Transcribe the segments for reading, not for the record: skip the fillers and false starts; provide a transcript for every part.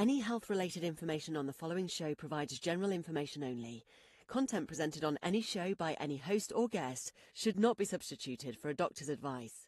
Any health-related information on the following show provides general information only. Content presented on any show by any host or guest should not be substituted for a doctor's advice.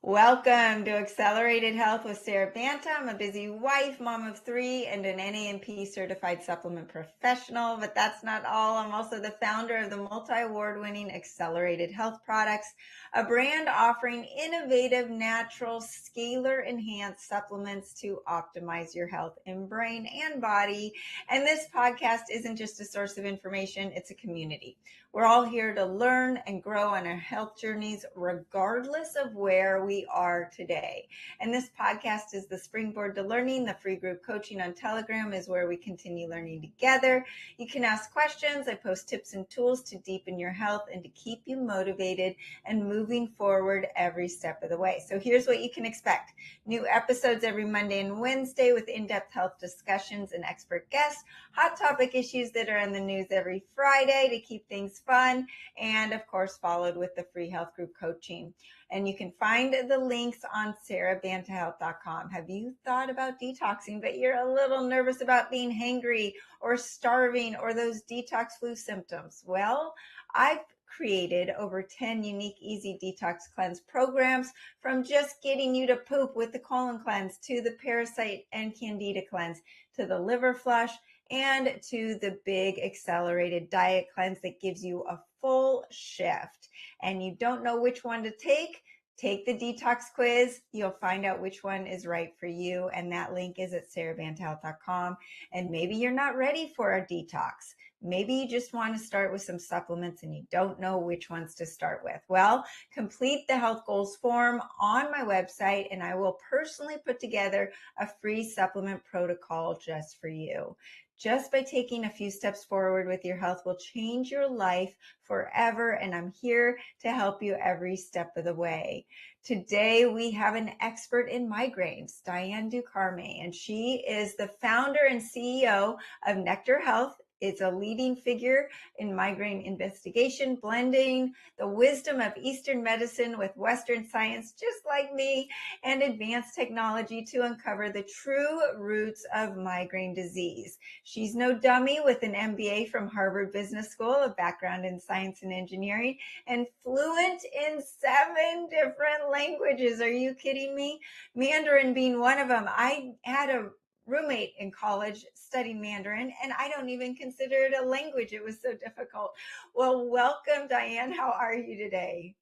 Welcome to Accelerated Health with Sara Banta. I'm a busy wife, mom of 3, and an NANP certified supplement professional. But that's not all. I'm also the founder of the multi-award-winning Accelerated Health Products, a brand offering innovative, natural, scalar-enhanced supplements to optimize your health in brain and body. And this podcast isn't just a source of information, it's a community. We're all here to learn and grow on our health journeys, regardless of where we are today. And this podcast is the springboard to learning. The free group coaching on Telegram is where we continue learning together. You can ask questions. I post tips and tools to deepen your health and to keep you motivated and moving forward every step of the way. So here's what you can expect. New episodes every Monday and Wednesday with in-depth health discussions and expert guests, hot topic issues that are in the news every Friday to keep things fun, and of course followed with the free health group coaching. And you can find the links on SaraBantaHealth.com. Have you thought about detoxing, but you're a little nervous about being hangry or starving or those detox flu symptoms? Well, I've created over 10 unique easy detox cleanse programs, from just getting you to poop with the colon cleanse to the parasite and candida cleanse to the liver flush and to the big accelerated diet cleanse that gives you a full shift. And you don't know which one to take the detox quiz. You'll find out which one is right for you. And that link is at SaraBantaHealth.com. And maybe you're not ready for a detox. Maybe you just want to start with some supplements and you don't know which ones to start with. Well, complete the health goals form on my website and I will personally put together a free supplement protocol just for you. Just by taking a few steps forward with your health will change your life forever, and I'm here to help you every step of the way. Today, we have an expert in migraines, Diane Ducarme, and she is the founder and CEO of Nectar Health. It's a leading figure in migraine investigation, blending the wisdom of Eastern medicine with Western science, just like me, and advanced technology to uncover the true roots of migraine disease. She's no dummy, with an MBA from Harvard Business School, a background in science and engineering, and fluent in 7 different languages. Are you kidding me? Mandarin being one of them. I had a roommate in college studying Mandarin, and I don't even consider it a language. It was so difficult. Well, welcome, Diane. How are you today?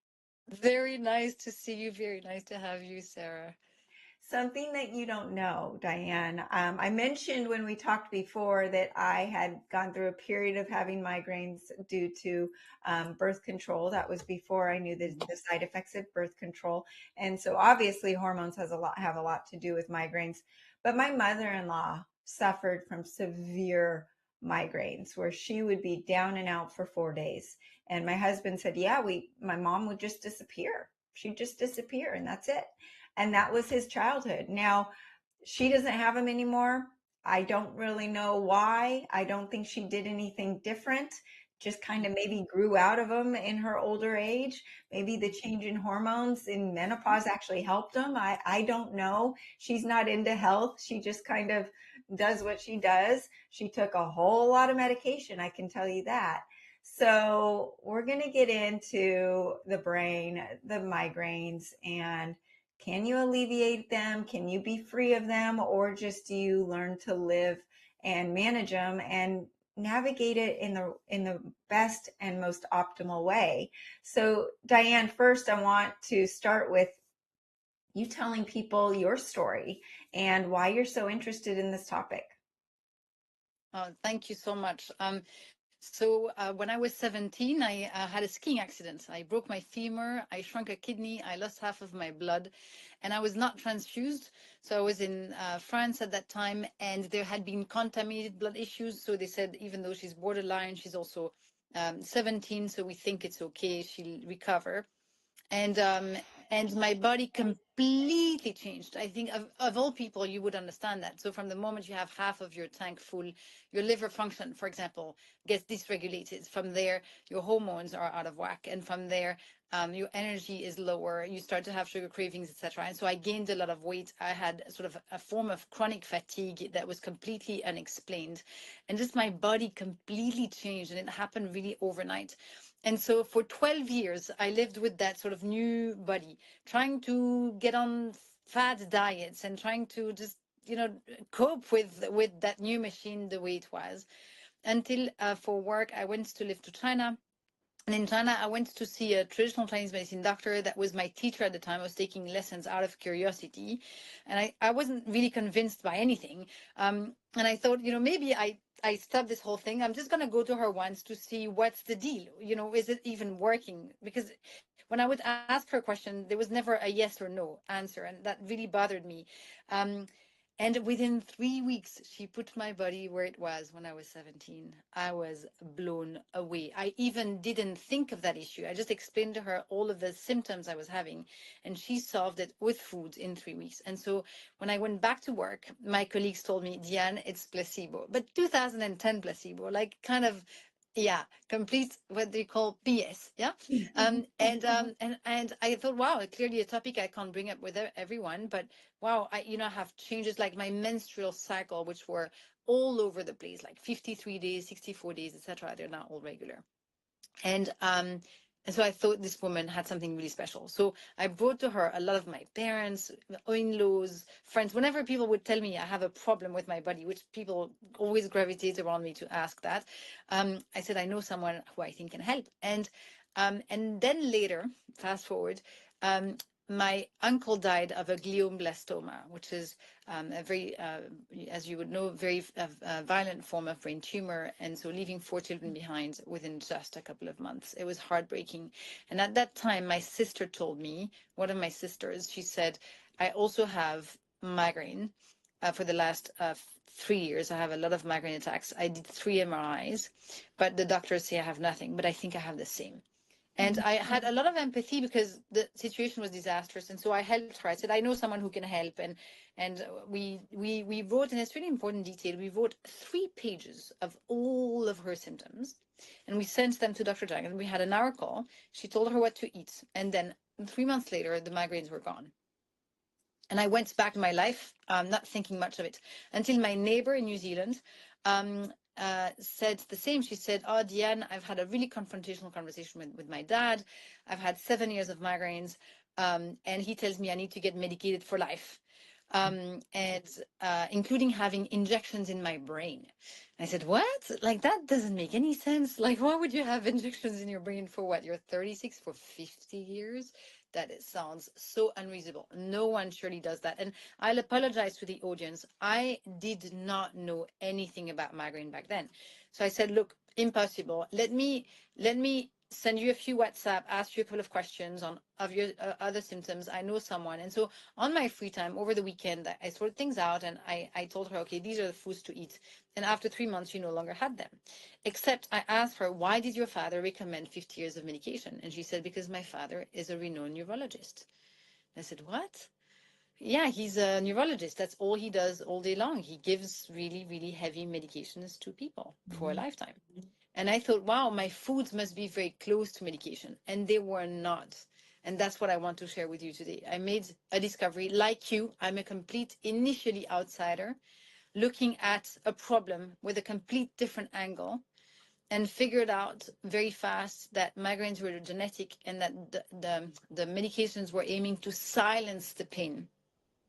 Very nice to see you. Very nice to have you, Sara. Something that you don't know, Diane. I mentioned when we talked before that I had gone through a period of having migraines due to birth control. That was before I knew the side effects of birth control. And so obviously hormones have a lot to do with migraines. But my mother-in-law suffered from severe migraines where she would be down and out for 4 days. And my husband said, yeah, my mom would just disappear. She'd just disappear and that's it. And that was his childhood. Now, she doesn't have him anymore. I don't really know why. I don't think she did anything different. Just kind of maybe grew out of them in her older age. Maybe the change in hormones in menopause actually helped them. I don't know. She's not into health. She just kind of does what she does. She took a whole lot of medication, I can tell you that. So we're going to get into the brain, the migraines, and can you alleviate them? Can you be free of them? Or just do you learn to live and manage them and navigate it in the best and most optimal way? So Diane, first I want to start with you telling people your story and why you're so interested in this topic. Thank you so much. So when I was 17, I had a skiing accident. I broke my femur, I shrunk a kidney, I lost half of my blood, and I was not transfused. So I was in France at that time, and there had been contaminated blood issues. So they said, even though she's borderline, she's also 17, so we think it's okay, she'll recover. And and my body completely changed. I think of all people, you would understand that. So from the moment you have half of your tank full, your liver function, for example, gets dysregulated. From there, your hormones are out of whack. And from there, your energy is lower. You start to have sugar cravings, etc. And so I gained a lot of weight. I had sort of a form of chronic fatigue that was completely unexplained. And just my body completely changed. And it happened really overnight. And so for 12 years, I lived with that sort of new body, trying to get on fad diets and trying to just, cope with that new machine the way it was. Until for work, I went to live to China. And in China, I went to see a traditional Chinese medicine doctor that was my teacher at the time. I was taking lessons out of curiosity. And I wasn't really convinced by anything. And I thought, maybe I stopped this whole thing. I'm just going to go to her once to see what's the deal. Is it even working? Because when I would ask her a question, there was never a yes or no answer. And that really bothered me. And within 3 weeks, she put my body where it was when I was 17. I was blown away. I even didn't think of that issue. I just explained to her all of the symptoms I was having, and she solved it with food in 3 weeks. And so when I went back to work, my colleagues told me, Diane, it's placebo. But 2010 placebo, like kind of, yeah, complete what they call BS. Yeah. And I thought, wow, clearly a topic I can't bring up with everyone, but wow, I have changes like my menstrual cycle, which were all over the place, like 53 days, 64 days, etc. They're not all regular. And so I thought this woman had something really special. So I brought to her a lot of my parents, in-laws, friends. Whenever people would tell me I have a problem with my body, which people always gravitate around me to ask that, I said, I know someone who I think can help. And then later, fast forward, my uncle died of a glioblastoma, which is a very, as you would know, very violent form of brain tumor. And so leaving 4 children behind within just a couple of months, it was heartbreaking. And at that time, my sister told me, one of my sisters, she said, I also have migraine. For the last 3 years, I have a lot of migraine attacks. I did 3 MRIs, but the doctors say I have nothing, but I think I have the same. And I had a lot of empathy because the situation was disastrous. And so I helped her. I said, I know someone who can help. And we wrote, and it's really important detail, we wrote 3 pages of all of her symptoms. And we sent them to Dr. Jang. And we had an hour call. She told her what to eat. And then 3 months later, the migraines were gone. And I went back to my life, not thinking much of it, until my neighbor in New Zealand said the same. She said, oh, Diane, I've had a really confrontational conversation with my dad. I've had 7 years of migraines, and he tells me I need to get medicated for life, and including having injections in my brain. And I said, what? Like, that doesn't make any sense. Like, why would you have injections in your brain for what? You're 36 for 50 years? That it sounds so unreasonable. No one surely does that. And I'll apologize to the audience. I did not know anything about migraine back then. So I said, look, impossible. Let me send you a few WhatsApp, ask you a couple of questions of your other symptoms. I know someone. And so on my free time over the weekend, I sorted things out, and I told her, okay, these are the foods to eat. And after 3 months, she no longer had them. Except I asked her, why did your father recommend 50 years of medication? And she said, because my father is a renowned neurologist. I said, what? Yeah, he's a neurologist. That's all he does all day long. He gives really, really heavy medications to people for a lifetime. And I thought, wow, my foods must be very close to medication. And they were not. And that's what I want to share with you today. I made a discovery. Like you, I'm a complete, initially outsider, looking at a problem with a complete different angle, and figured out very fast that migraines were genetic, and that the medications were aiming to silence the pain.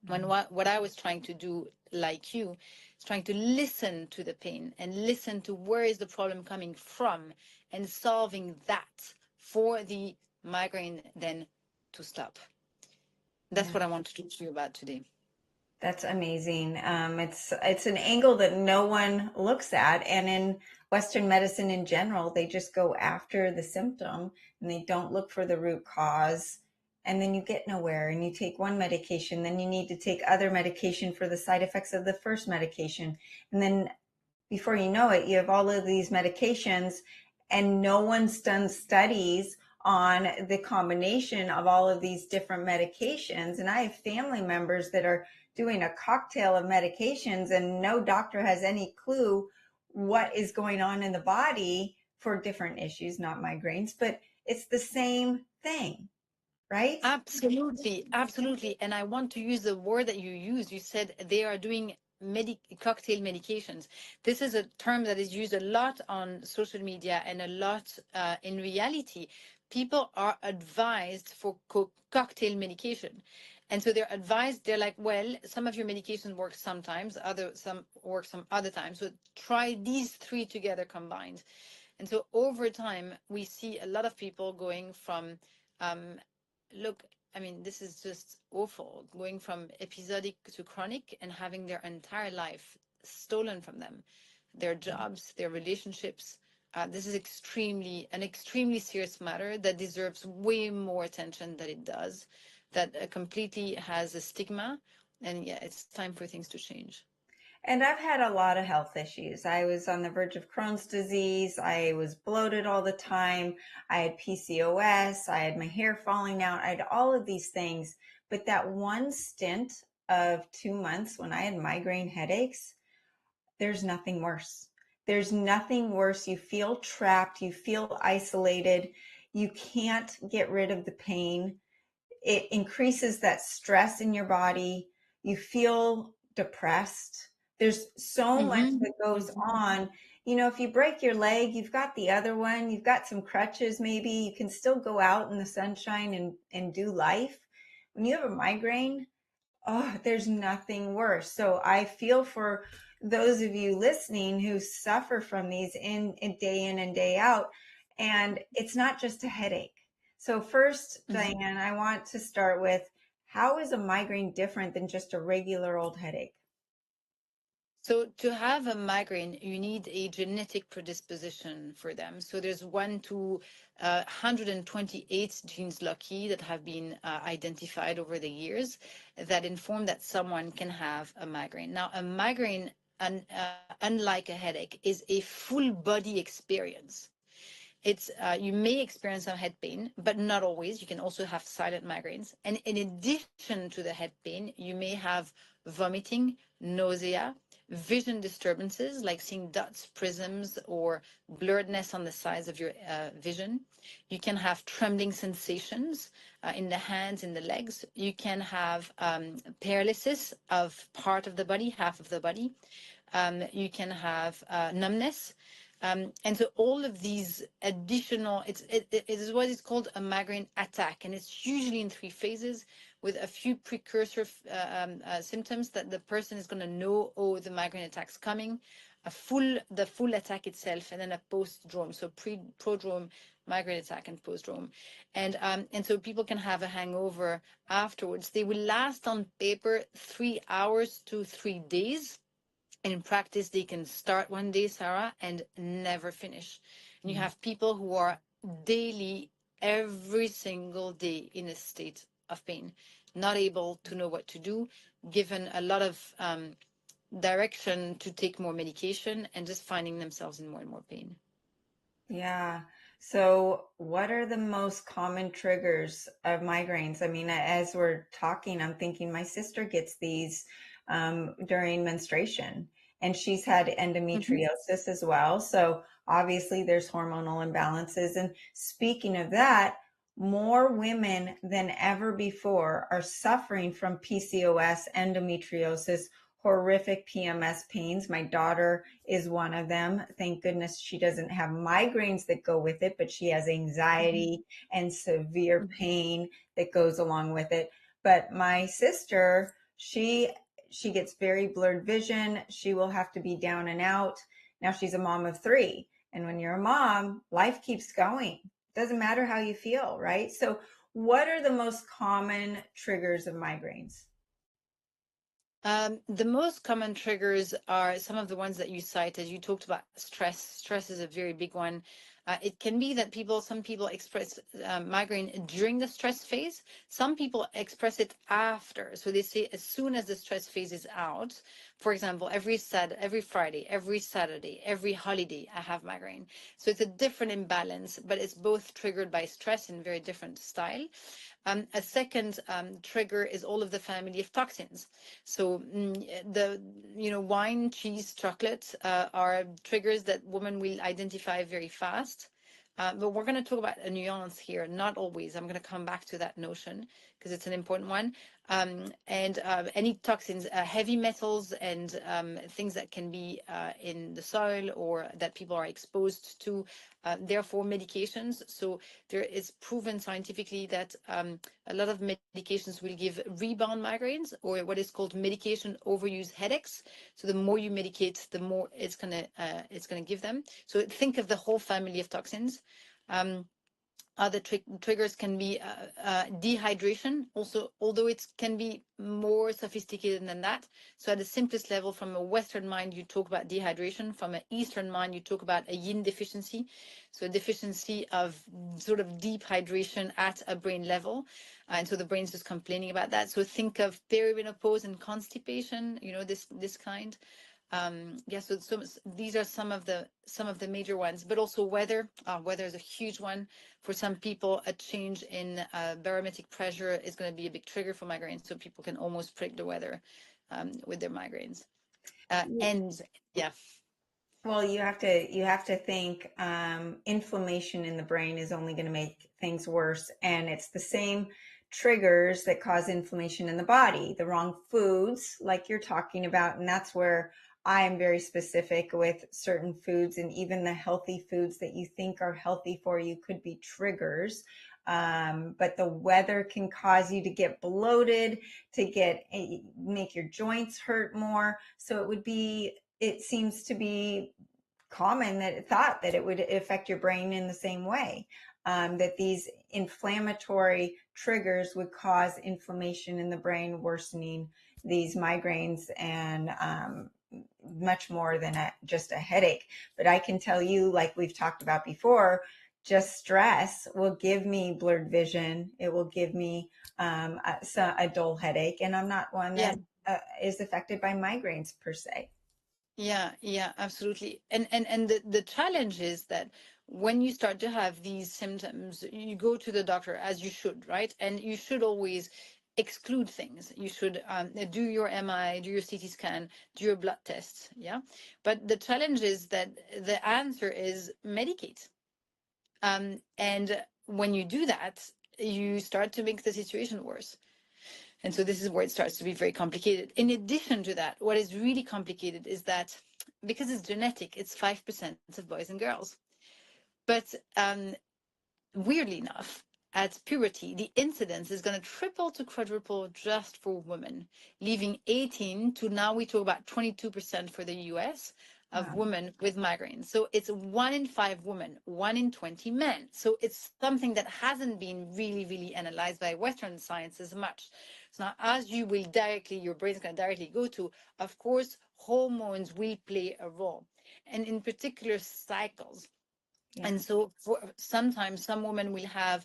When what I was trying to do, like you, is trying to listen to the pain and listen to where is the problem coming from, and solving that for the migraine then to stop. That's what I want to talk to you about today. That's amazing. It's an angle that no one looks at, and in Western medicine in general, they just go after the symptom and they don't look for the root cause. And then you get nowhere, and you take one medication, then you need to take other medication for the side effects of the first medication. And then before you know it, you have all of these medications, and no one's done studies on the combination of all of these different medications. And I have family members that are doing a cocktail of medications, and no doctor has any clue what is going on in the body for different issues, not migraines, but it's the same thing, right? Absolutely, absolutely. And I want to use the word that you used. You said they are doing cocktail medications. This is a term that is used a lot on social media and a lot in reality. People are advised for cocktail medication. And so they're advised, they're like, well, some of your medication works sometimes, some work some other times. So try these three together combined. And so over time, we see a lot of people going from um, look, I mean, this is just awful, going from episodic to chronic and having their entire life stolen from them, their jobs, their relationships. This is an extremely serious matter that deserves way more attention than it does, that completely has a stigma. And yeah, it's time for things to change. And I've had a lot of health issues. I was on the verge of Crohn's disease. I was bloated all the time. I had PCOS. I had my hair falling out. I had all of these things. But that one stint of 2 months when I had migraine headaches, there's nothing worse. There's nothing worse. You feel trapped. You feel isolated. You can't get rid of the pain. It increases that stress in your body. You feel depressed. There's so much that goes on. You know, if you break your leg, you've got the other one, you've got some crutches, maybe you can still go out in the sunshine and do life. When you have a migraine, oh, there's nothing worse. So I feel for those of you listening who suffer from these in and day out. And it's not just a headache. So first, Diane, I want to start with, how is a migraine different than just a regular old headache? So to have a migraine, you need a genetic predisposition for them. So there's 1 to 128 genes lucky that have been identified over the years that inform that someone can have a migraine. Now, a migraine, unlike a headache, is a full body experience. It's you may experience some head pain, but not always. You can also have silent migraines. And in addition to the head pain, you may have vomiting, nausea, vision disturbances like seeing dots, prisms, or blurredness on the sides of your vision. You can have trembling sensations in the hands, in the legs. You can have paralysis of part of the body, half of the body. You can have numbness. And so all of these additional, it is what is called a migraine attack. And it's usually in 3 phases with a few precursor symptoms that the person is going to know, oh, the migraine attack's coming, the full attack itself, and then a post-drome. So prodrome, migraine attack, and post-drome. And so people can have a hangover afterwards. They will last on paper 3 hours to 3 days. And in practice, they can start one day, Sarah, and never finish. And you have people who are daily, every single day in a state of pain, not able to know what to do, given a lot of direction to take more medication, and just finding themselves in more and more pain. Yeah. So what are the most common triggers of migraines? I mean, as we're talking, I'm thinking my sister gets these during menstruation, and she's had endometriosis as well. So obviously there's hormonal imbalances. And speaking of that, more women than ever before are suffering from PCOS, endometriosis, horrific PMS pains. My daughter is one of them. Thank goodness she doesn't have migraines that go with it, but she has anxiety and severe pain that goes along with it. But my sister, she gets very blurred vision. She will have to be down and out. Now she's a mom of 3. And when you're a mom, life keeps going. It doesn't matter how you feel, right? So what are the most common triggers of migraines? The most common triggers are some of the ones that you cited. You talked about stress. Stress is a very big one. It can be that some people express migraine during the stress phase. Some people express it after. So they say as soon as the stress phase is out, for example, every Friday, every Saturday, every holiday, I have migraine. So it's a different imbalance, but it's both triggered by stress in very different style. A second trigger is all of the family of toxins. So the wine, cheese, chocolate are triggers that women will identify very fast. But we're going to talk about a nuance here. Not always. I'm going to come back to that notion because it's an important one. And any toxins, heavy metals, and things that can be in the soil or that people are exposed to. Therefore, medications. So there is proven scientifically that a lot of medications will give rebound migraines, or what is called medication overuse headaches. So the more you medicate, the more it's gonna give them. So think of the whole family of toxins. Other triggers can be dehydration, also, although it can be more sophisticated than that. So at the simplest level, from a Western mind, you talk about dehydration. From an Eastern mind, you talk about a yin deficiency. So a deficiency of sort of deep hydration at a brain level. And so the brain's just complaining about that. So think of perimenopause and constipation, this kind. So these are some of the major ones, but also weather. Weather is a huge one for some people. A change in barometric pressure is going to be a big trigger for migraines, so people can almost predict the weather with their migraines. And yeah. Well, you have to think inflammation in the brain is only going to make things worse, and it's the same triggers that cause inflammation in the body. The wrong foods, like you're talking about, and that's where I am very specific with certain foods, and even the healthy foods that you think are healthy for you could be triggers. But the weather can cause you to get bloated, make your joints hurt more. So it seems to be common thought that it would affect your brain in the same way, that these inflammatory triggers would cause inflammation in the brain, worsening these migraines and much more than just a headache. But I can tell you, like we've talked about before, just stress will give me blurred vision. It will give me a dull headache, and I'm not one that is affected by migraines per se. Yeah, absolutely. And the challenge is that when you start to have these symptoms, you go to the doctor, as you should, right? And you should always exclude things. You should do your MI, do your CT scan, do your blood tests. Yeah. But the challenge is that the answer is medicate. And when you do that, you start to make the situation worse. And so this is where it starts to be very complicated. In addition to that, what is really complicated is that because it's genetic, it's 5% of boys and girls. But weirdly enough, at puberty, the incidence is going to triple to quadruple just for women, leaving 18 to now we talk about 22% for the US of women with migraines. So it's 1 in 5 women, 1 in 20 men. So it's something that hasn't been really, really analyzed by Western science as much. So now, as your brain's going to directly go to, of course, hormones will play a role, and in particular, cycles. Yeah. And so sometimes some women will have,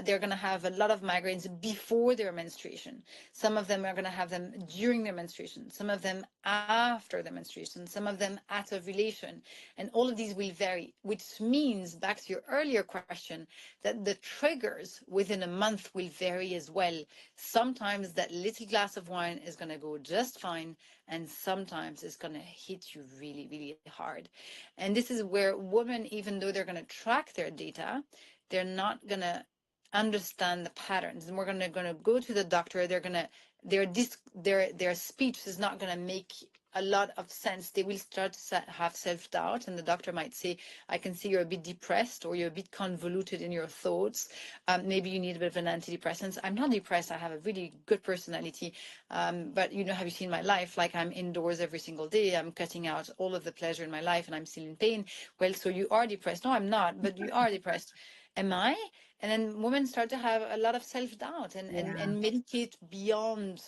they're going to have a lot of migraines before their menstruation. Some of them are going to have them during their menstruation, some of them after the menstruation, some of them at ovulation. And all of these will vary, which means, back to your earlier question, that the triggers within a month will vary as well. Sometimes that little glass of wine is going to go just fine, and sometimes it's going to hit you really, really hard. And this is where women, even though they're going to track their data, they're not going to understand the patterns. And we're going to go to the doctor. Their speech is not going to make a lot of sense. They will start to have self-doubt, and the doctor might say, I can see you're a bit depressed, or you're a bit convoluted in your thoughts. Maybe you need a bit of an antidepressant. I'm not depressed. I have a really good personality. But have you seen my life? Like, I'm indoors every single day. I'm cutting out all of the pleasure in my life, and I'm still in pain. Well, so you are depressed. No, I'm not, but you are depressed. Am I? And then women start to have a lot of self-doubt and medicate beyond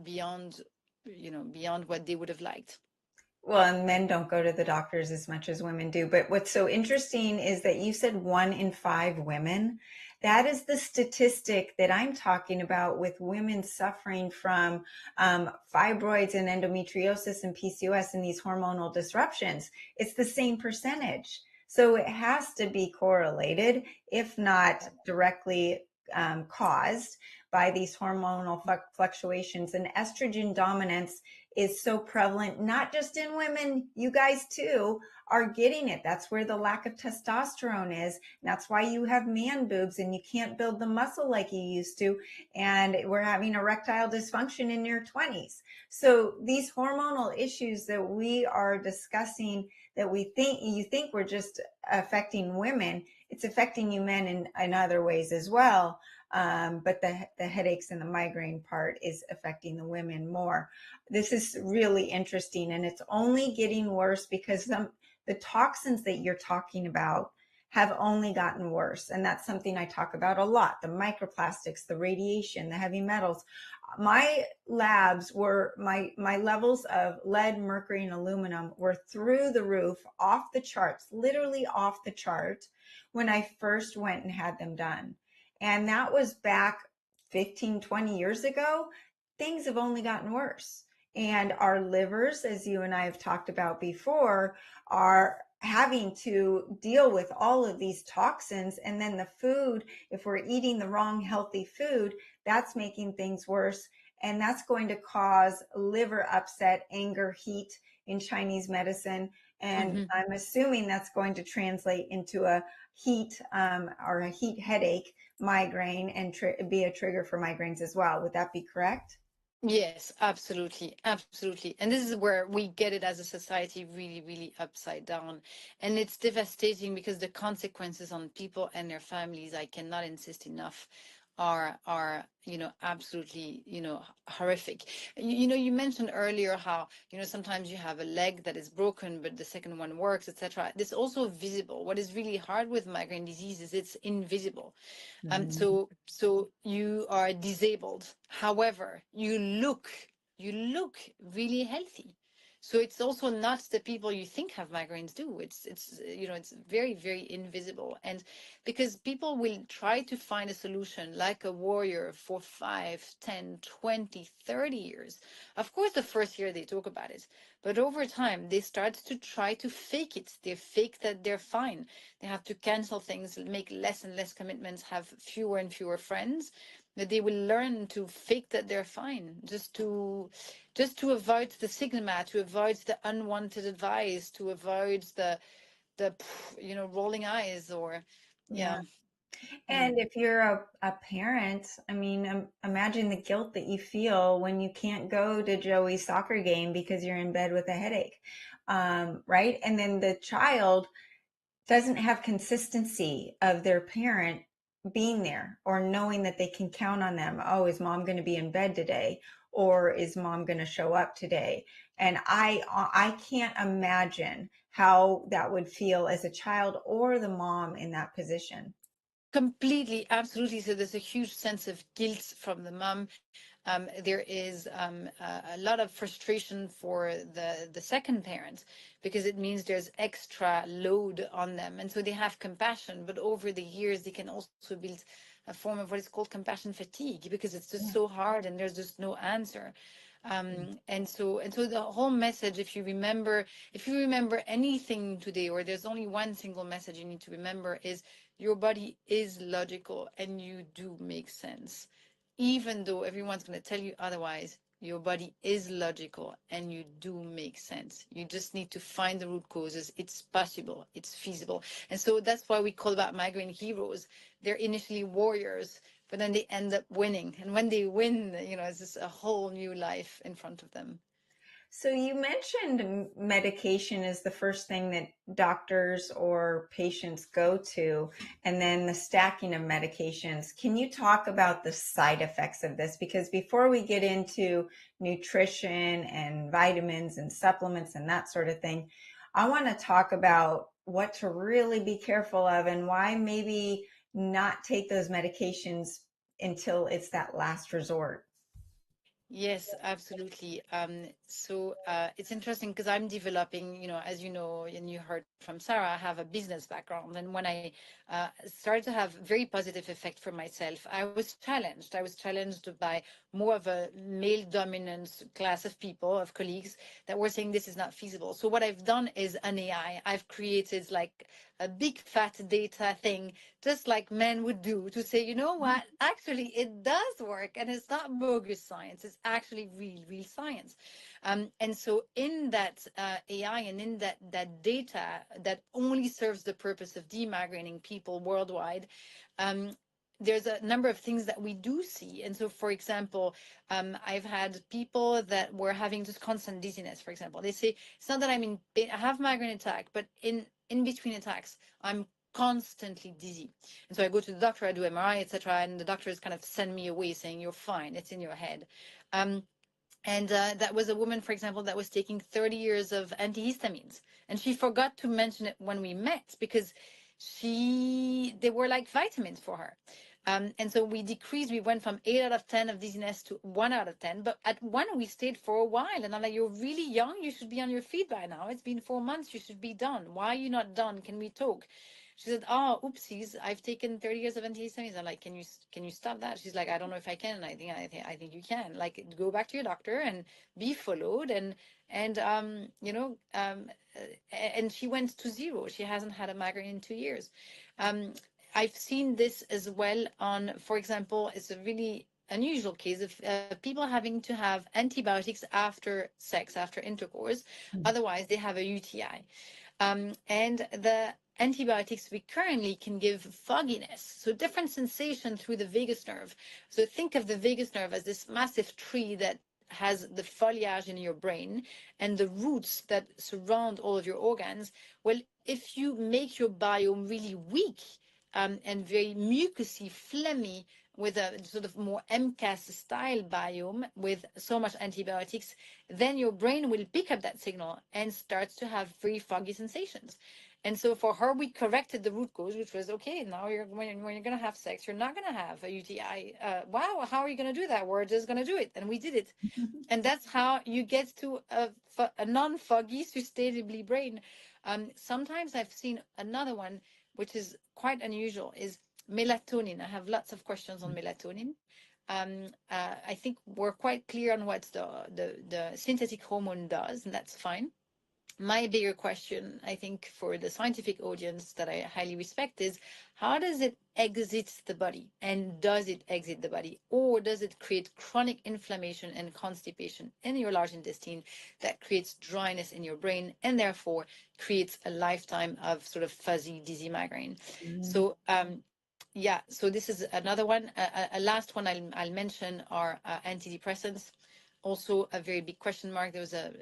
beyond what they would have liked. Well, and men don't go to the doctors as much as women do. But what's so interesting is that you said 1 in 5 women. That is the statistic that I'm talking about with women suffering from fibroids and endometriosis and PCOS and these hormonal disruptions. It's the same percentage. So it has to be correlated, if not directly caused by these hormonal fluctuations. And estrogen dominance is so prevalent, not just in women, you guys too are getting it. That's where the lack of testosterone is. And that's why you have man boobs and you can't build the muscle like you used to. And we're having erectile dysfunction in your 20s. So these hormonal issues that we are discussing, that you think we're just affecting women, it's affecting you men in other ways as well. But the headaches and the migraine part is affecting the women more. This is really interesting, and it's only getting worse because the toxins that you're talking about have only gotten worse. And that's something I talk about a lot: the microplastics, the radiation, the heavy metals. My labs were, my levels of lead, mercury, and aluminum were through the roof, off the charts, literally off the chart, when I first went and had them done. And that was back 15, 20 years ago. Things have only gotten worse. And our livers, as you and I have talked about before, are having to deal with all of these toxins. And then the food, if we're eating the wrong healthy food, that's making things worse. And that's going to cause liver upset, anger, heat in Chinese medicine. And I'm assuming that's going to translate into a heat or a heat headache, migraine, and be a trigger for migraines as well. Would that be correct? Yes, absolutely. Absolutely. And this is where we get it as a society really, really upside down. And it's devastating because the consequences on people and their families, I cannot insist enough, are absolutely horrific. You mentioned earlier how sometimes you have a leg that is broken but the second one works, etc. This also visible. What is really hard with migraine disease is it's invisible. So you are disabled. However, you look really healthy. So it's also not the people you think have migraines do. It's very, very invisible. And because people will try to find a solution like a warrior for 5, 10, 20, 30 years. Of course, the first year they talk about it, but over time they start to try to fake it. They fake that they're fine. They have to cancel things, make less and less commitments, have fewer and fewer friends. That they will learn to fake that they're fine, just to avoid the stigma, to avoid the unwanted advice, to avoid the rolling eyes or Yeah. yeah. And if you're a parent, I mean, imagine the guilt that you feel when you can't go to Joey's soccer game because you're in bed with a headache, right? And then the child doesn't have consistency of their parent being there or knowing that they can count on them. Oh, is mom going to be in bed today? Or is mom going to show up today? And I can't imagine how that would feel as a child or the mom in that position. Completely, absolutely. So there's a huge sense of guilt from the mom. There is a lot of frustration for the second parent because it means there's extra load on them, and so they have compassion. But over the years, they can also build a form of what is called compassion fatigue because it's just Yeah. so hard and there's just no answer. And so the whole message, if you remember anything today, or there's only one single message you need to remember, is your body is logical and you do make sense. Even though everyone's going to tell you otherwise, your body is logical and you do make sense. You just need to find the root causes. It's possible, it's feasible. And so that's why we call about migraine heroes. They're initially warriors, but then they end up winning. And when they win, it's just a whole new life in front of them. So you mentioned medication is the first thing that doctors or patients go to, and then the stacking of medications. Can you talk about the side effects of this? Because before we get into nutrition and vitamins and supplements and that sort of thing, I want to talk about what to really be careful of and why maybe not take those medications until it's that last resort. Yes, absolutely. It's interesting because I'm developing, as you know, and you heard from Sarah, I have a business background. And when I started to have very positive effect for myself, I was challenged. I was challenged by more of a male dominant class of people, of colleagues that were saying this is not feasible. So what I've done is an AI. I've created like a big fat data thing, just like men would do, to say, you know what, actually it does work, and it's not bogus science, it's actually real science. And so in that AI and in that data that only serves the purpose of demigrating people worldwide, um, there's a number of things that we do see. And so, for example, I've had people that were having just constant dizziness, for example. They say, it's not that I'm in pain, I have migraine attack, but in between attacks, I'm constantly dizzy. And so I go to the doctor, I do MRI, etc., and the doctors kind of send me away saying, you're fine, it's in your head. And that was a woman, for example, that was taking 30 years of antihistamines. And she forgot to mention it when we met because they were like vitamins for her. And so we decreased, we went from 8 out of 10 of dizziness to 1 out of 10. But at 1, we stayed for a while. And I'm like, you're really young. You should be on your feet by now. It's been 4 months. You should be done. Why are you not done? Can we talk? She said, oh, oopsies, I've taken 30 years of antihistamines. I'm like, can you stop that? She's like, I don't know if I can. And I think you can. Like, go back to your doctor and be followed. And she went to 0. She hasn't had a migraine in 2 years. I've seen this as well on, for example, it's a really unusual case of people having to have antibiotics after sex, after intercourse. Otherwise, they have a UTI. And the antibiotics we currently can give fogginess, so different sensation through the vagus nerve. So think of the vagus nerve as this massive tree that has the foliage in your brain and the roots that surround all of your organs. Well, if you make your biome really weak and very mucousy, phlegmy, with a sort of more MCAS style biome with so much antibiotics, then your brain will pick up that signal and starts to have very foggy sensations. And so for her, we corrected the root cause, which was, okay, now when you're going to have sex, you're not going to have a UTI. Wow, how are you going to do that? We're just going to do it. And we did it. And that's how you get to a non-foggy, sustainably brain. Sometimes I've seen another one, which is quite unusual, is melatonin. I have lots of questions on melatonin. I think we're quite clear on what the synthetic hormone does, and that's fine. My bigger question, I think, for the scientific audience that I highly respect is, how does it exit the body? And does it exit the body? Or does it create chronic inflammation and constipation in your large intestine that creates dryness in your brain and therefore creates a lifetime of sort of fuzzy, dizzy migraine? So, so this is another one. A last one I'll mention are antidepressants. Also a very big question mark. There was a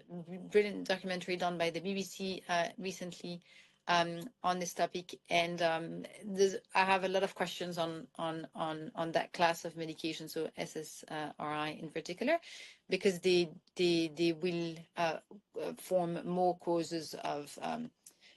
brilliant documentary done by the BBC recently on this topic, and I have a lot of questions on that class of medication, so SSRI in particular, because they will form more causes of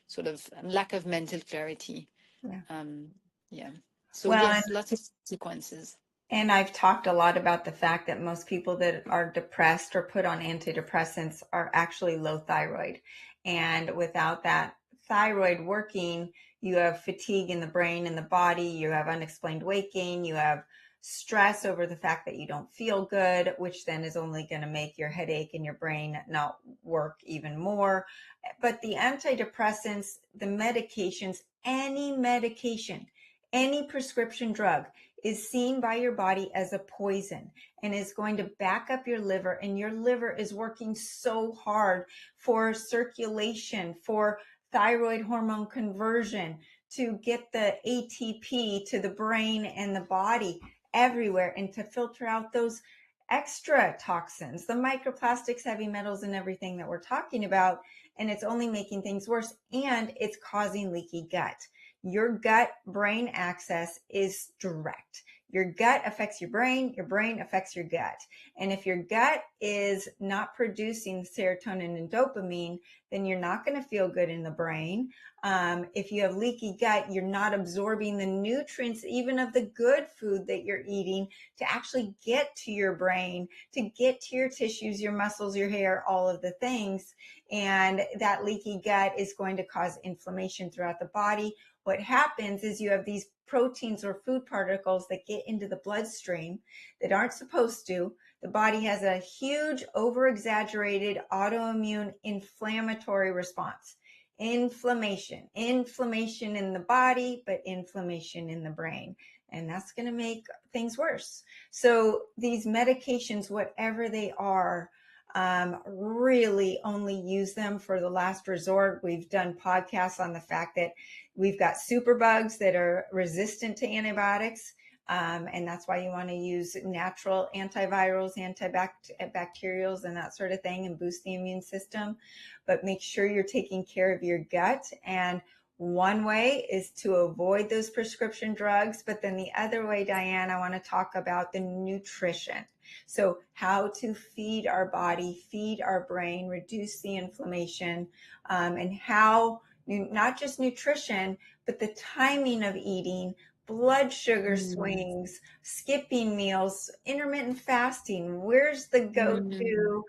sort of lack of mental clarity. Yeah. So Well, yes, lots of sequences. and I've talked a lot about the fact that most people that are depressed or put on antidepressants are actually low thyroid. And without that thyroid working, you have fatigue in the brain and the body, you have unexplained weight gain, you have stress over the fact that you don't feel good, which then is only going to make your headache and your brain not work even more. But the antidepressants, the medications, any medication, any prescription drug is seen by your body as a poison and is going to back up your liver, and your liver is working so hard for circulation, for thyroid hormone conversion, to get the ATP to the brain and the body everywhere, and to filter out those extra toxins, the microplastics, heavy metals, and everything that we're talking about. And it's only making things worse, and it's causing leaky gut. Your gut brain axis is direct. Your gut affects your brain affects your gut. And if your gut is not producing serotonin and dopamine, then you're not going to feel good in the brain. If you have leaky gut, you're not absorbing the nutrients, even of the good food that you're eating, to actually get to your brain, to get to your tissues, your muscles, your hair, all of the things. And that leaky gut is going to cause inflammation throughout the body. What happens is you have these proteins or food particles that get into the bloodstream that aren't supposed to. The body has a huge, over-exaggerated autoimmune inflammatory response. Inflammation in the body, but inflammation in the brain. And that's going to make things worse. So these medications, whatever they are, really only use them for the last resort. We've done podcasts on the fact that we've got superbugs that are resistant to antibiotics. And that's why you want to use natural antivirals, antibacterials, and that sort of thing, and boost the immune system. But make sure you're taking care of your gut. And one way is to avoid those prescription drugs. But then the other way, Diane, I want to talk about the nutrition. So how to feed our body, feed our brain, reduce the inflammation, and how not just nutrition, but the timing of eating, blood sugar swings, skipping meals, intermittent fasting. Where's the go-to?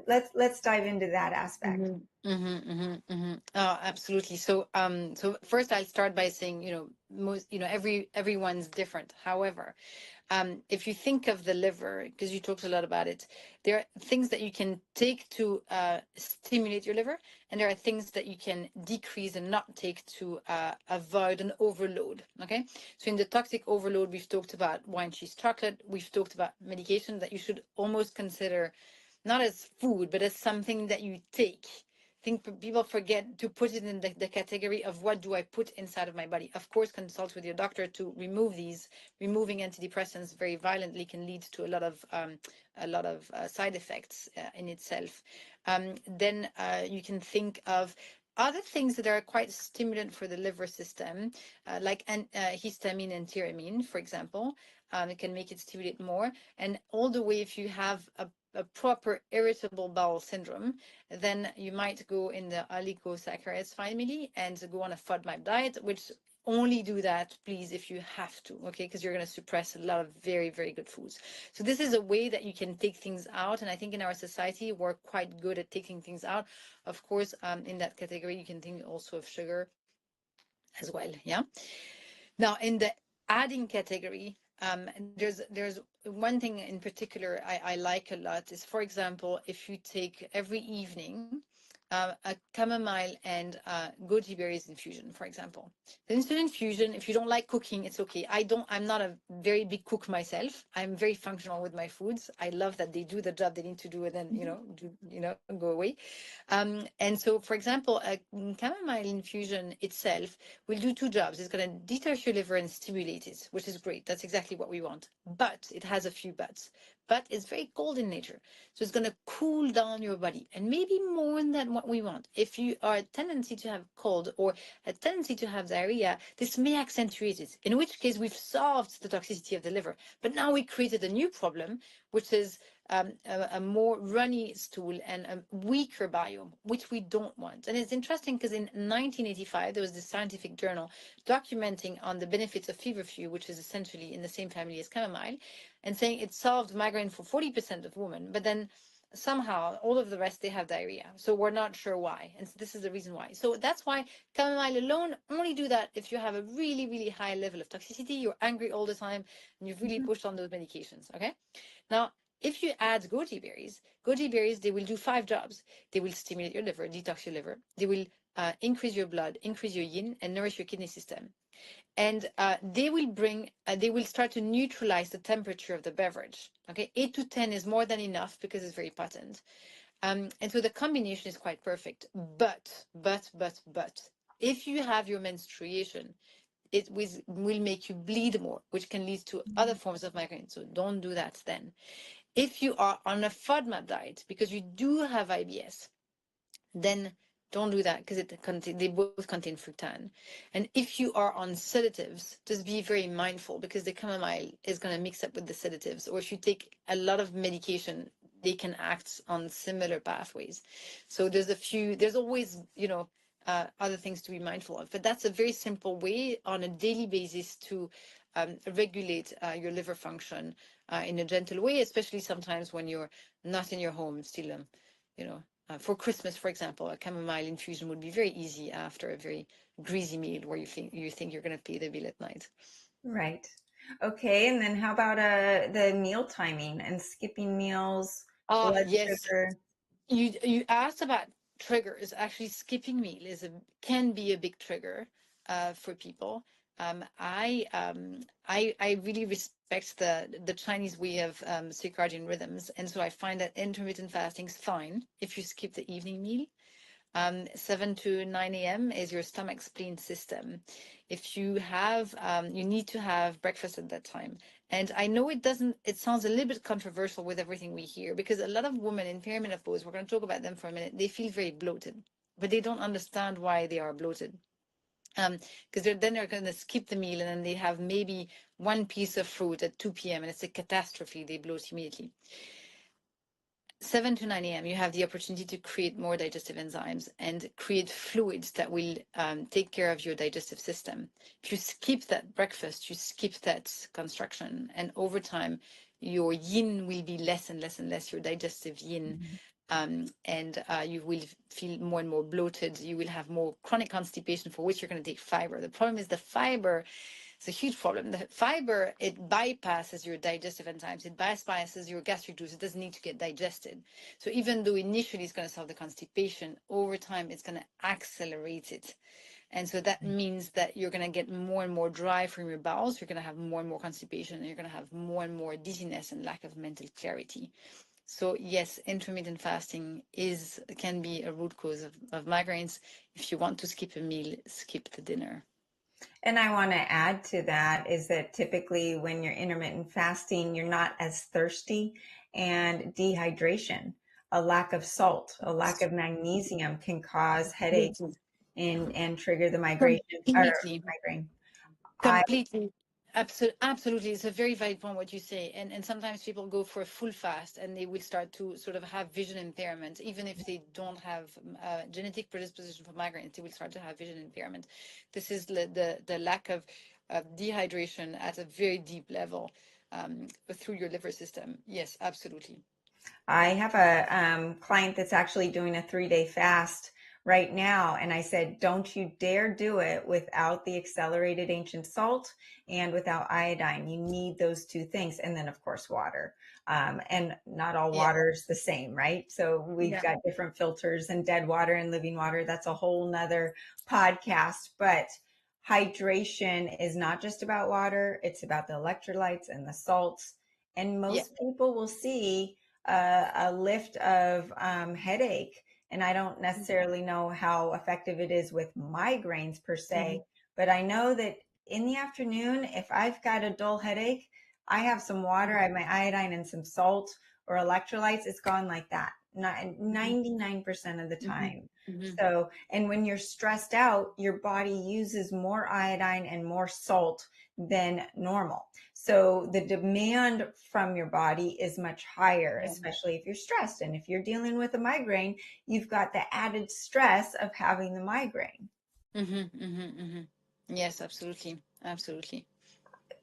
Let's dive into that aspect. Oh, absolutely. So, so first I'll start by saying, everyone's different. However, if you think of the liver, because you talked a lot about it, there are things that you can take to stimulate your liver, and there are things that you can decrease and not take to avoid an overload. Okay, so in the toxic overload, we've talked about wine, cheese, chocolate. We've talked about medication that you should almost consider not as food, but as something that you take. I think people forget to put it in the category of what do I put inside of my body. Of course, consult with your doctor to remove these. Removing antidepressants very violently can lead to a lot of side effects in itself. Then you can think of other things that are quite stimulant for the liver system, like histamine and tyramine, for example. It can make it stimulate more. And all the way, if you have a proper irritable bowel syndrome, then you might go in the oligosaccharides family and go on a FODMAP diet, which only do that, please, if you have to, okay? Because you're going to suppress a lot of very, very good foods. So this is a way that you can take things out. And I think in our society, we're quite good at taking things out. Of course, in that category, you can think also of sugar as well, yeah? Now, in the adding category, there's one thing in particular I like a lot is, for example, if you take every evening a chamomile and goji berries infusion, for example. The instant infusion, if you don't like cooking, it's okay. I'm not a very big cook myself. I'm very functional with my foods. I love that they do the job they need to do and then, go away. And so, for example, a chamomile infusion itself will do two jobs. It's going to detox your liver and stimulate it, which is great. That's exactly what we want. But it has a few buts. But it's very cold in nature. So it's going to cool down your body, and maybe more than what we want. If you are a tendency to have cold or a tendency to have diarrhea, this may accentuate it, in which case we've solved the toxicity of the liver. But now we created a new problem, which is a more runny stool and a weaker biome, which we don't want. And it's interesting because in 1985, there was this scientific journal documenting on the benefits of feverfew, which is essentially in the same family as chamomile, and saying it solved migraine for 40% of women, but then somehow all of the rest, they have diarrhea. So we're not sure why. And this is the reason why. So that's why chamomile alone, only do that if you have a really, really high level of toxicity, you're angry all the time, and you've really pushed on those medications, okay? Now, if you add goji berries, they will do 5 jobs. They will stimulate your liver, detox your liver. They will increase your blood, increase your yin, and nourish your kidney system. And they will start to neutralize the temperature of the beverage. Okay, 8 to 10 is more than enough because it's very potent. And so the combination is quite perfect. But, if you have your menstruation, it will make you bleed more, which can lead to other forms of migraine. So don't do that then. If you are on a FODMAP diet because you do have IBS, then don't do that because they both contain fructan. And if you are on sedatives, just be very mindful because the chamomile is going to mix up with the sedatives. Or if you take a lot of medication, they can act on similar pathways. So there's always, other things to be mindful of. But that's a very simple way on a daily basis to regulate your liver function in a gentle way, especially sometimes when you're not in your home still, for Christmas, for example, a chamomile infusion would be very easy after a very greasy meal where you think you're going to pay the bill at night. Right. Okay. And then how about the meal timing and skipping meals, Ah, blood yes. sugar? You asked about triggers. Actually, skipping meal can be a big trigger for people. I really respect the Chinese way of circadian rhythms, and so I find that intermittent fasting is fine if you skip the evening meal. 7 to 9 a.m. is your stomach spleen system. If you have, you need to have breakfast at that time. And I know it sounds a little bit controversial with everything we hear, because a lot of women in perimenopause, we're going to talk about them for a minute, they feel very bloated, but they don't understand why they are bloated. Because they're going to skip the meal and then they have maybe one piece of fruit at 2 p.m. and it's a catastrophe. They bloat immediately. 7 to 9 a.m., you have the opportunity to create more digestive enzymes and create fluids that will take care of your digestive system. If you skip that breakfast, you skip that construction. And over time, your yin will be less and less and less, your digestive yin. And you will feel more and more bloated. You will have more chronic constipation, for which you're going to take fiber. The problem is the fiber. It's a huge problem. The fiber, it bypasses your digestive enzymes. It bypasses your gastric juice. It doesn't need to get digested. So even though initially it's going to solve the constipation, over time it's going to accelerate it. And so that means that you're going to get more and more dry from your bowels. You're going to have more and more constipation, and you're going to have more and more dizziness and lack of mental clarity. So yes, intermittent fasting can be a root cause of migraines. If you want to skip a meal, skip the dinner. And I want to add to that is that typically when you're intermittent fasting, you're not as thirsty, and dehydration, a lack of salt, a lack of magnesium can cause headaches and trigger the Completely. migraine. I Completely. Absolutely. It's a very valid point what you say. And sometimes people go for a full fast and they will start to sort of have vision impairment. Even if they don't have genetic predisposition for migraines, they will start to have vision impairment. This is the lack of dehydration at a very deep level through your liver system. Yes, absolutely. I have a client that's actually doing a 3-day fast right now. And I said, don't you dare do it without the accelerated ancient salt and without iodine. You need those two things. And then, of course, water. And not all Yeah. water is the same, right? So we've got different filters, and dead water and living water. That's a whole nother podcast. But hydration is not just about water. It's about the electrolytes and the salts. And Yeah. most people will see a lift of headache. And I don't necessarily know how effective it is with migraines per se, but I know that in the afternoon, if I've got a dull headache, I have some water, I have my iodine and some salt or electrolytes. It's gone like that, 99% of the time. So, and when you're stressed out, your body uses more iodine and more salt than normal. So the demand from your body is much higher, especially if you're stressed. And if you're dealing with a migraine, you've got the added stress of having the migraine. Yes, absolutely. Absolutely.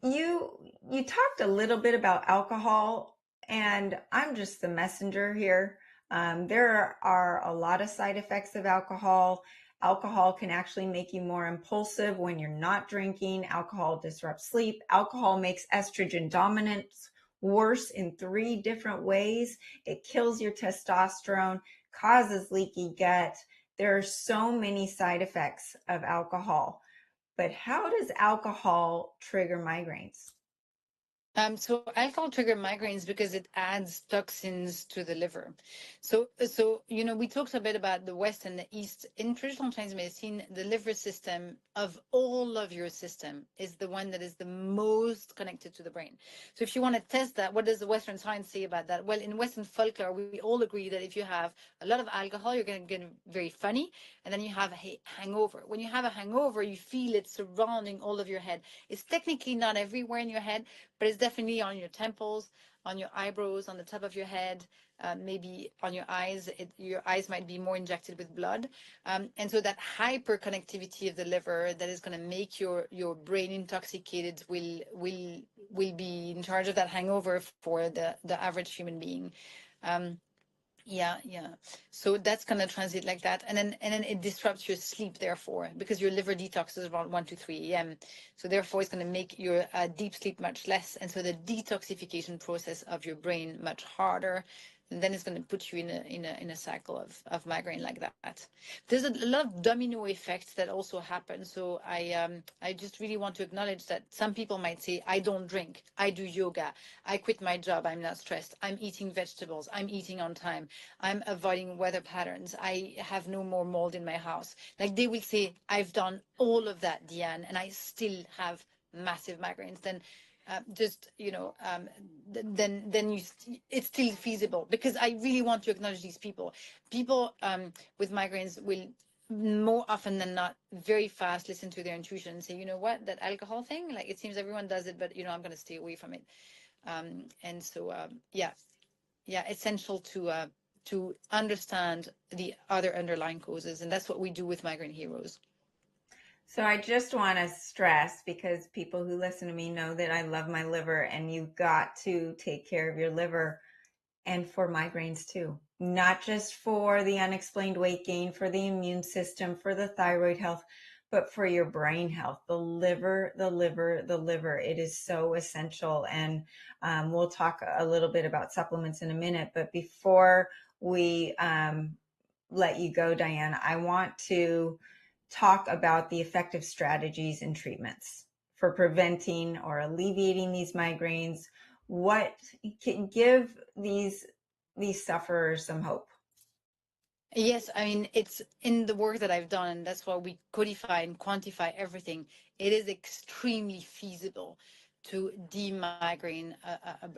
You talked a little bit about alcohol, and I'm just the messenger here. There are a lot of side effects of alcohol. Alcohol can actually make you more impulsive when you're not drinking. Alcohol disrupts sleep. Alcohol makes estrogen dominance worse in 3 different ways. It kills your testosterone, causes leaky gut. There are so many side effects of alcohol. But how does alcohol trigger migraines? So alcohol trigger migraines because it adds toxins to the liver. So we talked a bit about the West and the East. In traditional Chinese medicine, the liver system of all of your system is the one that is the most connected to the brain. So if you want to test that, what does the Western science say about that? Well, in Western folklore, we all agree that if you have a lot of alcohol, you're going to get very funny, and then you have a hangover. When you have a hangover, you feel it surrounding all of your head. It's technically not everywhere in your head, but it's definitely on your temples, on your eyebrows, on the top of your head, maybe on your eyes. Your eyes might be more injected with blood. And so that hyperconnectivity of the liver that is going to make your brain intoxicated will be in charge of that hangover for the average human being. Yeah, yeah. So that's gonna translate like that, and then it disrupts your sleep, therefore, because your liver detoxes around 1 to 3 a.m. So therefore, it's gonna make your deep sleep much less, and so the detoxification process of your brain much harder. And then it's going to put you in a cycle of migraine like that. There's a lot of domino effects that also happen. So I just really want to acknowledge that some people might say, I don't drink, I do yoga, I quit my job, I'm not stressed, I'm eating vegetables, I'm eating on time, I'm avoiding weather patterns, I have no more mold in my house. Like they will say, I've done all of that, Diane, and I still have massive migraines. Then just then it's still feasible, because I really want to acknowledge these people with migraines will more often than not very fast listen to their intuition and say, you know what, that alcohol thing, like it seems everyone does it, but I'm going to stay away from it. And so yeah, essential to understand the other underlying causes, and that's what we do with Migraine Heroes. So I just want to stress, because people who listen to me know that I love my liver, and you've got to take care of your liver, and for migraines too, not just for the unexplained weight gain, for the immune system, for the thyroid health, but for your brain health. The liver, the liver, the liver. It is so essential. And we'll talk a little bit about supplements in a minute. But before we let you go, Diane, I want to talk about the effective strategies and treatments for preventing or alleviating these migraines. What can give these sufferers some hope? Yes, I mean, it's in the work that I've done, and that's why we codify and quantify everything. It is extremely feasible to demigraine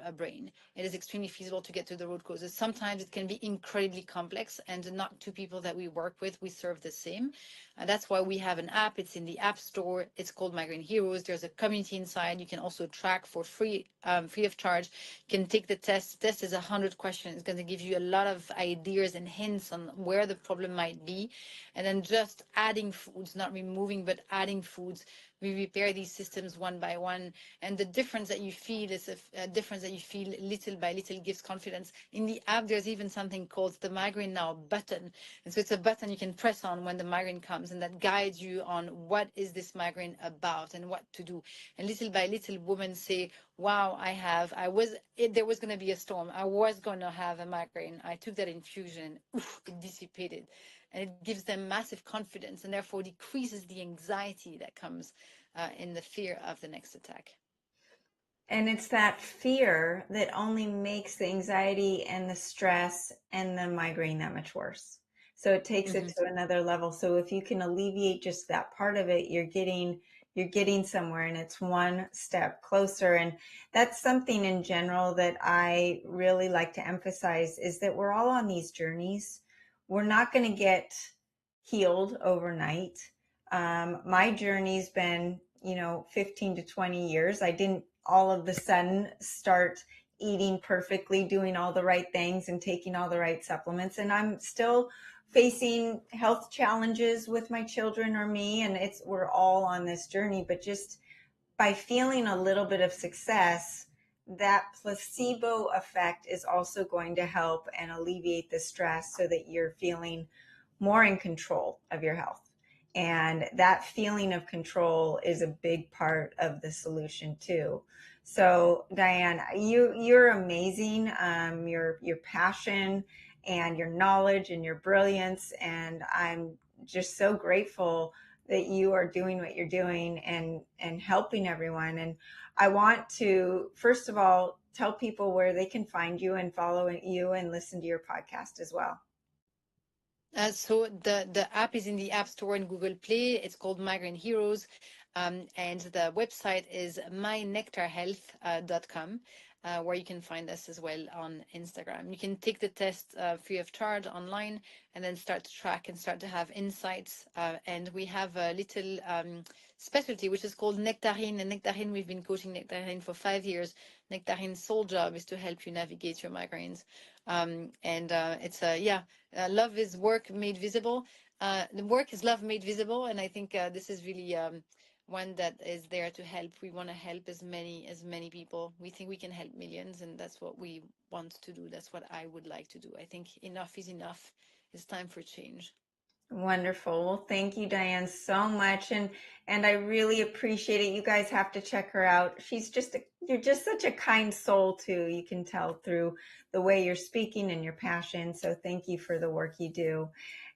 a brain. It is extremely feasible to get to the root causes. Sometimes it can be incredibly complex, and not two people that we work with, we serve the same. And that's why we have an app. It's in the App Store. It's called Migraine Heroes. There's a community inside. You can also track for free, free of charge. You can take the test. The test is 100 questions. It's going to give you a lot of ideas and hints on where the problem might be. And then just adding foods, not removing, but adding foods. We repair these systems one by one. And the difference that you feel is a difference that you feel little by little gives confidence. In the app, there's even something called the Migraine Now button. And so it's a button you can press on when the migraine comes, and that guides you on what is this migraine about and what to do. And little by little, women say, wow, there was going to be a storm. I was going to have a migraine. I took that infusion. Oof, it dissipated. And it gives them massive confidence, and therefore decreases the anxiety that comes in the fear of the next attack. And it's that fear that only makes the anxiety and the stress and the migraine that much worse. So it takes it to another level. So if you can alleviate just that part of it, you're getting somewhere, and it's one step closer. And that's something in general that I really like to emphasize, is that we're all on these journeys. We're not going to get healed overnight. My journey's been 15 to 20 years. I didn't all of a sudden start eating perfectly, doing all the right things and taking all the right supplements. And I'm still facing health challenges with my children or me. And we're all on this journey, but just by feeling a little bit of success, that placebo effect is also going to help and alleviate the stress, so that you're feeling more in control of your health. And that feeling of control is a big part of the solution too. So Diane, you're amazing. Your passion and your knowledge and your brilliance, and I'm just so grateful that you are doing what you're doing and helping everyone. And I want to, first of all, tell people where they can find you and follow you and listen to your podcast as well. So the app is in the App Store and Google Play. It's called Migraine Heroes. And the website is mynectarhealth.com. where you can find us as well on Instagram. You can take the test free of charge online and then start to track and start to have insights. And we have a little specialty, which is called Nectarine. And Nectarine, we've been coaching Nectarine for 5 years. Nectarine's sole job is to help you navigate your migraines. It's love is work made visible. The work is love made visible. And I think this is really one that is there to help. We want to help as many people. We think we can help millions, and that's what we want to do. That's what I would like to do. I think enough is enough. It's time for change. Wonderful. Well, thank you, Diane, so much. And I really appreciate it. You guys have to check her out. You're just such a kind soul too. You can tell through the way you're speaking and your passion. So thank you for the work you do.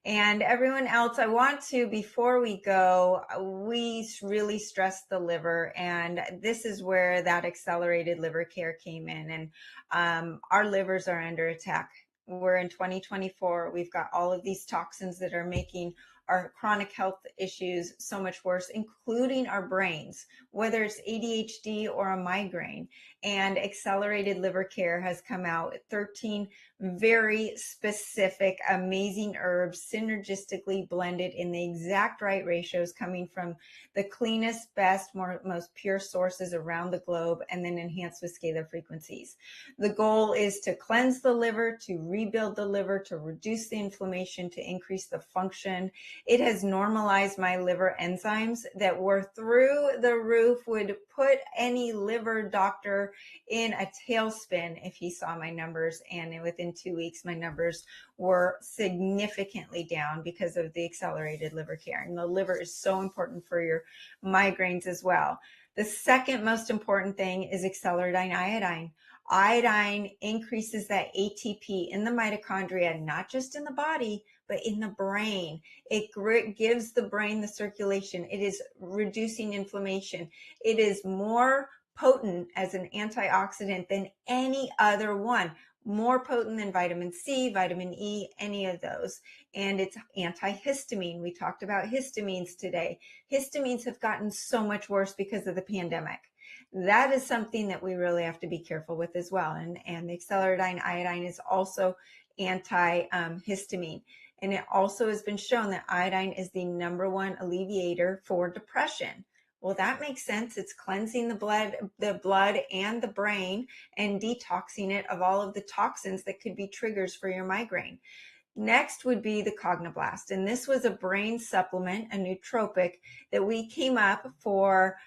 And everyone else, I want to, before we go, we really stress the liver, and this is where that accelerated liver care came in. And our livers are under attack. We're in 2024. We've got all of these toxins that are making our chronic health issues so much worse, including our brains, whether it's ADHD or a migraine. And accelerated liver care has come out with 13 very specific, amazing herbs, synergistically blended in the exact right ratios, coming from the cleanest, best, most pure sources around the globe, and then enhanced with scalar frequencies. The goal is to cleanse the liver, to rebuild the liver, to reduce the inflammation, to increase the function. It has normalized my liver enzymes that were through the roof, would put any liver doctor in a tailspin if he saw my numbers. And within 2 weeks, my numbers were significantly down because of the accelerated liver care. And the liver is so important for your migraines as well. The second most important thing is accelerating iodine. Iodine increases that ATP in the mitochondria, not just in the body, but in the brain. It gives the brain the circulation. It is reducing inflammation. It is more potent as an antioxidant than any other one. More potent than vitamin C, vitamin E, any of those. And it's antihistamine. We talked about histamines today. Histamines have gotten so much worse because of the pandemic. That is something that we really have to be careful with as well. And the accelerating iodine is also antihistamine. And it also has been shown that iodine is the #1 alleviator for depression. Well, that makes sense. It's cleansing the blood and the brain, and detoxing it of all of the toxins that could be triggers for your migraine. Next would be the Cogniblast. And this was a brain supplement, a nootropic that we came up for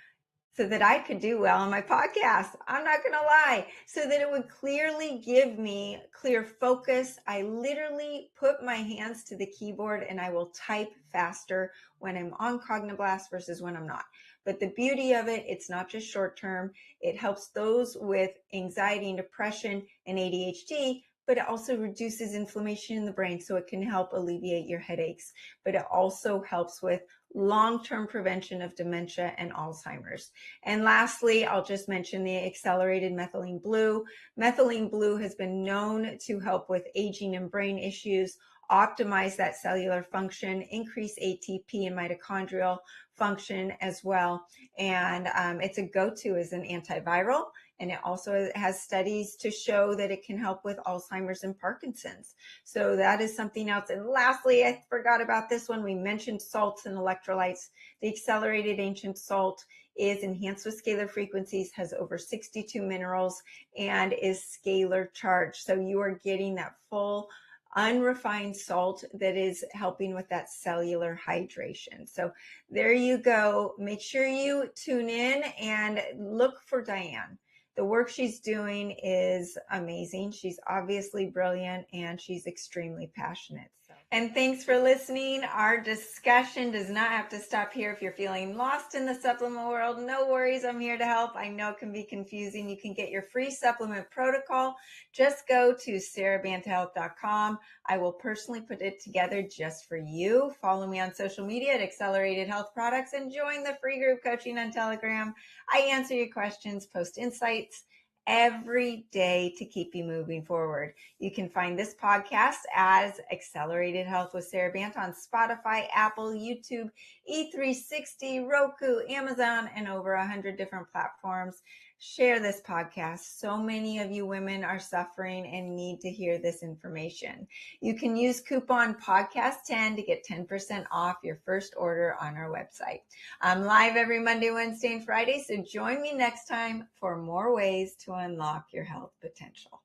so that I could do well on my podcast. I'm not going to lie. So that it would clearly give me clear focus. I literally put my hands to the keyboard and I will type faster when I'm on Cogniblast versus when I'm not. But the beauty of it, it's not just short term. It helps those with anxiety and depression and ADHD, but it also reduces inflammation in the brain, so it can help alleviate your headaches. But it also helps with long-term prevention of dementia and Alzheimer's. And lastly, I'll just mention the accelerated methylene blue. Methylene blue has been known to help with aging and brain issues, optimize that cellular function, increase ATP and mitochondrial function as well. And it's a go-to as an antiviral. And it also has studies to show that it can help with Alzheimer's and Parkinson's. So that is something else. And lastly, I forgot about this one. We mentioned salts and electrolytes. The accelerated ancient salt is enhanced with scalar frequencies, has over 62 minerals, and is scalar charged. So you are getting that full unrefined salt that is helping with that cellular hydration. So there you go. Make sure you tune in and look for Diane. The work she's doing is amazing. She's obviously brilliant and she's extremely passionate. And thanks for listening. Our discussion does not have to stop here. If you're feeling lost in the supplement world, no worries. I'm here to help. I know it can be confusing. You can get your free supplement protocol. Just go to SaraBantaHealth.com. I will personally put it together just for you. Follow me on social media at Accelerated Health Products and join the free group coaching on Telegram. I answer your questions, post insights every day to keep you moving forward. You can find this podcast as Accelerated Health with Sara Banta on Spotify, Apple, YouTube, E360, Roku, Amazon, and over 100 different platforms. Share this podcast. So many of you women are suffering and need to hear this information. You can use coupon podcast10 to get 10% off your first order on our website. I'm live every Monday, Wednesday, and Friday, so join me next time for more ways to unlock your health potential.